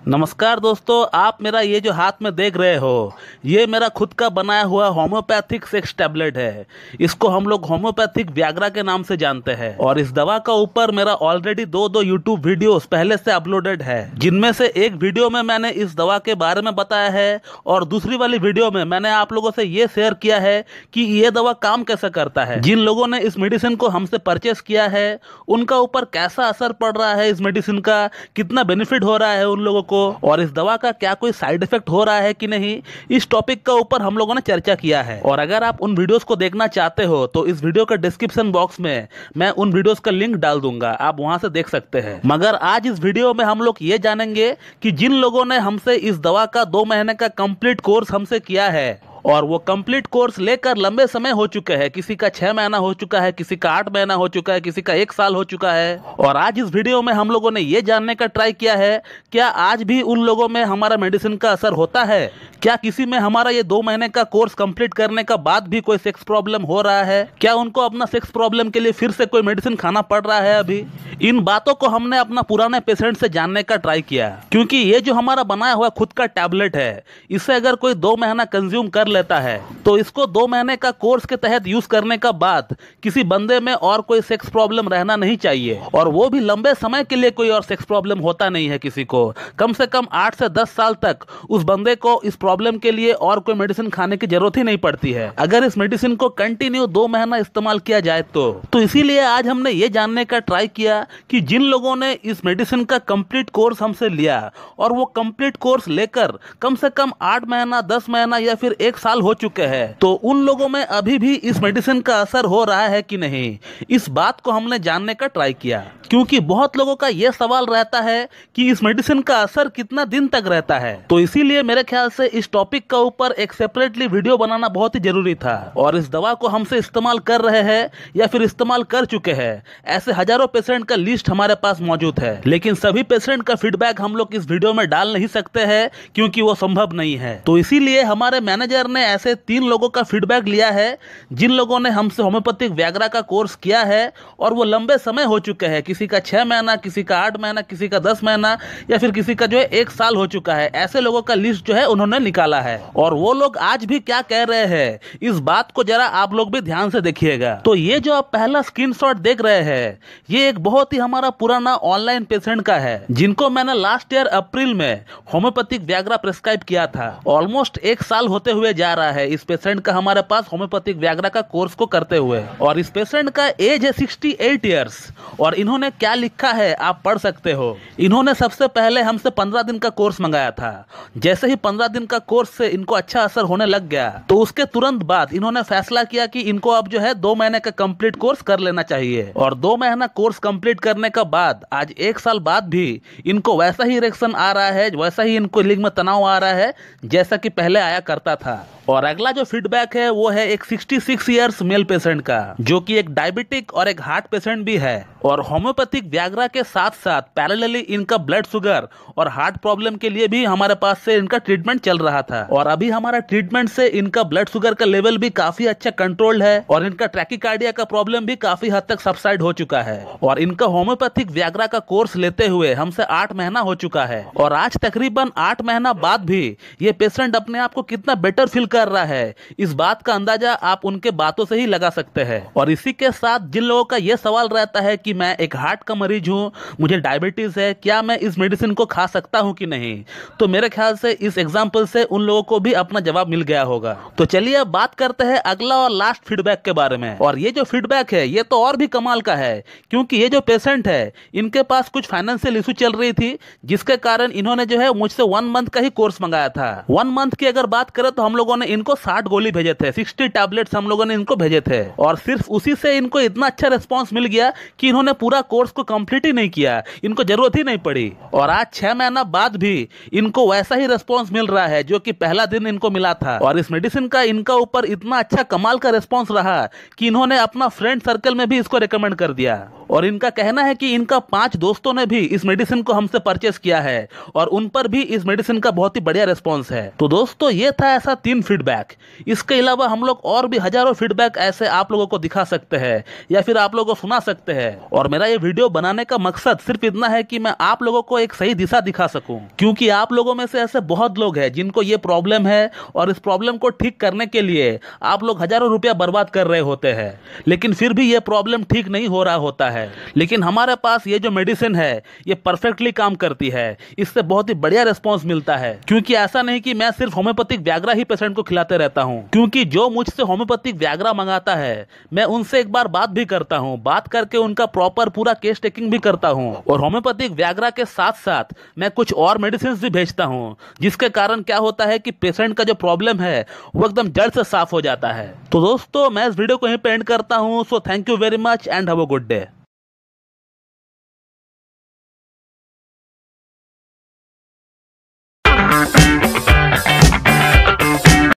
नमस्कार दोस्तों, आप मेरा ये जो हाथ में देख रहे हो ये मेरा खुद का बनाया हुआ होम्योपैथिक सेक्स टैबलेट है। इसको हम लोग होम्योपैथिक व्याग्रा के नाम से जानते हैं और इस दवा का ऊपर मेरा ऑलरेडी दो यूट्यूब वीडियोस पहले से अपलोडेड है, जिनमें से एक वीडियो में मैंने इस दवा के बारे में बताया है और दूसरी वाली वीडियो में मैंने आप लोगों से ये शेयर किया है कि ये दवा काम कैसे करता है। जिन लोगों ने इस मेडिसिन को हमसे परचेस किया है उनका ऊपर कैसा असर पड़ रहा है, इस मेडिसिन का कितना बेनिफिट हो रहा है उन लोगों को, और इस दवा का क्या कोई साइड इफेक्ट हो रहा है कि नहीं, इस टॉपिक का ऊपर हम लोगों ने चर्चा किया है। और अगर आप उन वीडियोस को देखना चाहते हो तो इस वीडियो का डिस्क्रिप्शन बॉक्स में मैं उन वीडियोस का लिंक डाल दूंगा, आप वहां से देख सकते हैं। मगर आज इस वीडियो में हम लोग ये जानेंगे कि जिन लोगों ने हमसे इस दवा का 2 महीने का कंप्लीट कोर्स हमसे किया है और वो कंप्लीट कोर्स लेकर लंबे समय हो चुके हैं, किसी का 6 महीना हो चुका है, किसी का 8 महीना हो चुका है, किसी का 1 साल हो चुका है। और आज इस वीडियो में हम लोगों ने ये जानने का ट्राई किया है क्या आज भी उन लोगों में हमारा मेडिसिन का असर होता है, क्या किसी में हमारा ये 2 महीने का कोर्स कंप्लीट करने का बाद भी कोई सेक्स प्रॉब्लम हो रहा है, क्या उनको अपना सेक्स प्रॉब्लम के लिए फिर से कोई मेडिसिन खाना पड़ रहा है अभी। इन बातों को हमने अपना पुराने पेशेंट से जानने का ट्राई किया, क्योंकि ये जो हमारा बनाया हुआ खुद का टैबलेट है इसे अगर कोई 2 महीना कंज्यूम कर लेता है तो इसको 2 महीने का कोर्स के तहत यूज करने का बाद किसी बंदे में और कोई सेक्स प्रॉब्लम रहना नहीं चाहिए, और वो भी लंबे समय के लिए कोई और सेक्स प्रॉब्लम होता नहीं है किसी को। कम से कम 8 से 10 साल तक उस बंदे को इस प्रॉब्लम के लिए और कोई मेडिसिन खाने की जरूरत ही नहीं पड़ती है अगर इस मेडिसिन को कंटिन्यू 2 महीना इस्तेमाल किया जाए तो इसीलिए आज हमने ये जानने का ट्राई किया कि जिन लोगों ने इस मेडिसिन का कंप्लीट कोर्स हमसे लिया और वो कंप्लीट कोर्स लेकर कम से कम 8 महीना 10 महीना या फिर 1 साल हो चुके हैं, तो उन लोगों में अभी भी इस मेडिसिन का असर हो रहा है कि नहीं, इस बात को हमने जानने का ट्राई किया। क्योंकि बहुत लोगों का यह सवाल रहता है कि इस मेडिसिन का असर कितना दिन तक रहता है, तो इसीलिए मेरे ख्याल से इस टॉपिक का ऊपर एक सेपरेटली वीडियो बनाना बहुत ही जरूरी था। और इस दवा को हमसे इस्तेमाल कर रहे हैं या फिर इस्तेमाल कर चुके हैं ऐसे हजारों पेशेंट का लिस्ट हमारे पास मौजूद है, लेकिन सभी पेशेंट का फीडबैक हम लोग इस वीडियो में डाल नहीं सकते हैं क्योंकि वो संभव नहीं है। तो इसीलिए हमारे मैनेजर ने ऐसे 3 लोगों का फीडबैक लिया है जिन लोगों ने हमसे होम्योपैथिक व्याग्रा का कोर्स किया है और वो लंबे समय हो चुके हैं, किसी का 6 महीना, किसी का 8 महीना, किसी का 10 महीना या फिर किसी का जो है 1 साल हो चुका है। ऐसे लोगों का लिस्ट जो है उन्होंने निकाला है और वो लोग आज भी क्या कह रहे हैं इस बात को जरा आप लोग भी ध्यान से देखिएगा। तो ये जो आप पहला स्क्रीनशॉट देख रहे हैं ये एक बहुत ही हमारा पुराना ऑनलाइन पेशेंट का है जिनको मैंने लास्ट ईयर अप्रैल में होम्योपैथिक व्याग्रा प्रेस्क्राइब किया था। ऑलमोस्ट 1 साल होते हुए जा रहा है इस पेशेंट का हमारे पास होम्योपैथिक व्याग्रा का कोर्स को करते हुए, और इस पेशेंट का एज है 68 ईयर्स। और इन्होंने क्या लिखा है आप पढ़ सकते हो। इन्होंने सबसे पहले हमसे 15 दिन का कोर्स मंगाया था। जैसे ही 15 दिन का कोर्स से इनको अच्छा असर होने लग गया तो उसके तुरंत बाद इन्होंने फैसला किया कि इनको अब जो है 2 महीने का कंप्लीट कोर्स कर लेना चाहिए। और 2 महीना कोर्स कंप्लीट करने का बाद आज 1 साल बाद भी इनको वैसा ही इरेक्शन आ रहा है, वैसा ही इनको लिंग में तनाव आ रहा है जैसा कि पहले आया करता था। और अगला जो फीडबैक है वो है एक 66 इयर्स मेल पेशेंट का, जो कि एक डायबिटिक और एक हार्ट पेशेंट भी है और होम्योपैथिक व्याग्रा के साथ साथ पैरेलली इनका ब्लड शुगर और हार्ट प्रॉब्लम के लिए भी हमारे पास से इनका ट्रीटमेंट चल रहा था। और अभी हमारा ट्रीटमेंट से इनका ब्लड शुगर का लेवल भी काफी अच्छा कंट्रोल्ड है और इनका ट्रैकिकार्डिया का प्रॉब्लम भी काफी हद तक सबसाइड हो चुका है। और इनका होम्योपैथिक व्याग्रा का कोर्स लेते हुए हमसे 8 महीना हो चुका है और आज तकरीबन 8 महीना बाद भी ये पेशेंट अपने आप को कितना बेटर फील कर रहा है इस बात का अंदाजा आप उनके बातों से ही लगा सकते हैं। और इसी के साथ जिन लोगों का यह सवाल रहता है कि मैं एक हार्ट का मरीज हूं, मुझे डायबिटीज है, क्या मैं इस मेडिसिन को खा सकता हूं कि नहीं, तो मेरे ख्याल से इस एग्जांपल से उन लोगों को भी अपना जवाब मिल गया होगा। तो चलिए अब बात करते हैं अगला और लास्ट फीडबैक के बारे में। और ये जो फीडबैक है ये तो और भी कमाल का है, क्योंकि ये जो पेशेंट है इनके पास कुछ फाइनेंशियल इशू चल रही थी जिसके कारण इन्होंने जो है मुझसे 1 मंथ का ही कोर्स मंगाया था। 1 मंथ की अगर बात करें तो हम लोगों ने इनको 60 गोली भेजे थे, 60 टैबलेट्स हम लोगों ने इनको भेजे थे और सिर्फ उसी से इनको इतना अच्छा रिस्पांस मिल गया कि इन्होंने पूरा कोर्स को कंप्लीट ही नहीं किया, इनको जरूरत ही नहीं पड़ी। और आज 6 महीना बाद भी इनको वैसा ही रिस्पांस मिल रहा है जो कि पहला दिन इनको मिला था। और इस मेडिसिन का इनका ऊपर इतना अच्छा कमाल का रिस्पांस रहा कि इन्होंने अपना फ्रेंड सर्कल में भी इसको रिकमेंड कर दिया। और इनका कहना है कि इनका 5 दोस्तों ने भी इस मेडिसिन को हमसे परचेस किया है और उन पर भी इस मेडिसिन का बहुत ही बढ़िया रिस्पॉन्स है। तो दोस्तों ये था ऐसा 3 फीडबैक। इसके अलावा हम लोग और भी हजारों फीडबैक ऐसे आप लोगों को दिखा सकते हैं या फिर आप लोगों को सुना सकते हैं। और मेरा ये वीडियो बनाने का मकसद सिर्फ इतना है कि मैं आप लोगों को एक सही दिशा दिखा सकूं, क्योंकि आप लोगों में से ऐसे बहुत लोग हैं जिनको ये प्रॉब्लम है और इस प्रॉब्लम को ठीक करने के लिए आप लोग हजारों रुपया बर्बाद कर रहे होते हैं, लेकिन फिर भी ये प्रॉब्लम ठीक नहीं हो रहा होता है। लेकिन हमारे पास ये जो मेडिसिन है ये परफेक्टली काम करती है, इससे बहुत ही बढ़िया रिस्पॉन्स मिलता है। क्योंकि ऐसा नहीं कि मैं सिर्फ होम्योपैथिक व्याग्रा ही पेशेंट को खिलाते रहता हूं, क्योंकि जो मुझसे होम्योपैथिक व्याग्रा मंगाता है मैं उनसे एक बार बात भी करता हूं, बात करके उनका प्रॉपर पूरा केस टेकिंग भी करता हूं। और होम्योपैथिक व्याग्रा के साथ साथ मैं कुछ और मेडिसिन भी भेजता हूं, जिसके कारण क्या होता है कि पेशेंट का जो प्रॉब्लम है वो एकदम जड़ से साफ हो जाता है। तो दोस्तों मैं इस वीडियो को यहीं पे एंड करता हूं। So thank you very much and have a good day.